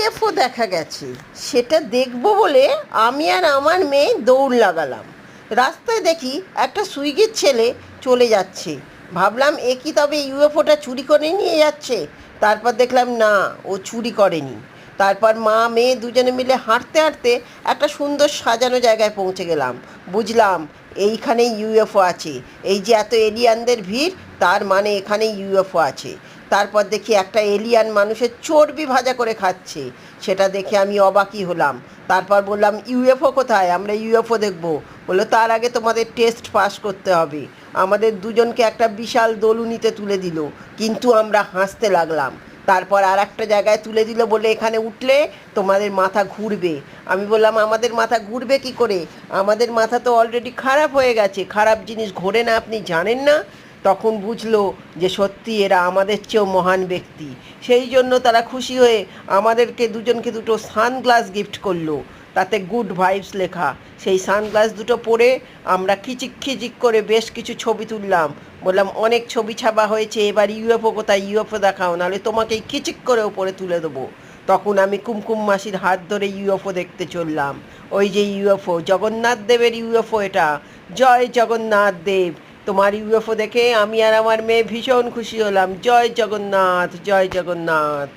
UFO দেখা গেছে, সেটা দেখবো বলে আমি আর আমার মেয়ে দৌড় লাগালাম। রাস্তায় দেখি একটা সুইগির ছেলে চলে যাচ্ছে। ভাবলাম এ কি তবে ইউএফওটা চুরি করে নিয়ে যাচ্ছে? তারপর দেখলাম না, ও চুরি করেনি। তারপর মা মেয়ে দুজনে মিলে হাঁটতে হাঁটতে একটা সুন্দর সাজানো জায়গায় পৌঁছে গেলাম। বুঝলাম এইখানেই ইউএফও আছে। এই যে এত এলিয়ানদের ভিড়, তার মানে এখানে ইউএফও আছে। তারপর দেখি একটা এলিয়ান মানুষের চর্বি ভাজা করে খাচ্ছে। সেটা দেখে আমি অবাকই হলাম। তারপর বললাম, ইউএফও কোথায়? আমরা ইউএফও দেখবো। বললো, তার আগে তোমাদের টেস্ট পাস করতে হবে। আমাদের দুজনকে একটা বিশাল দোলুনিতে তুলে দিল, কিন্তু আমরা হাসতে লাগলাম। তারপর আর একটা জায়গায় তুলে দিল, বলে এখানে উঠলে তোমাদের মাথা ঘুরবে। আমি বললাম, আমাদের মাথা ঘুরবে কি করে? আমাদের মাথা তো অলরেডি খারাপ হয়ে গেছে। খারাপ জিনিস ঘোরে না, আপনি জানেন না? তখন বুঝলো যে সত্যি এরা আমাদের চেয়েও মহান ব্যক্তি। সেই জন্য তারা খুশি হয়ে আমাদেরকে দুজনকে দুটো সানগ্লাস গিফট করলো, তাতে গুড ভাইবস লেখা। সেই সানগ্লাস দুটো পরে আমরা খিচিক খিচিক করে বেশ কিছু ছবি তুললাম। বললাম, অনেক ছবি ছাপা হয়েছে, এবার ইউএফও কোথায়? ইউএফও দেখাও, নাহলে তোমাকেই খিচিক করে ওপরে তুলে দেবো। তখন আমি কুমকুম মাসির হাত ধরে ইউএফও দেখতে চললাম। ওই যে ইউএফও, জগন্নাথ দেবের ইউএফও এটা। জয় জগন্নাথ দেব। তোমার ইউএফও দেখে আমি আর আমার মেয়ে ভীষণ খুশি হলাম। জয় জগন্নাথ, জয় জগন্নাথ।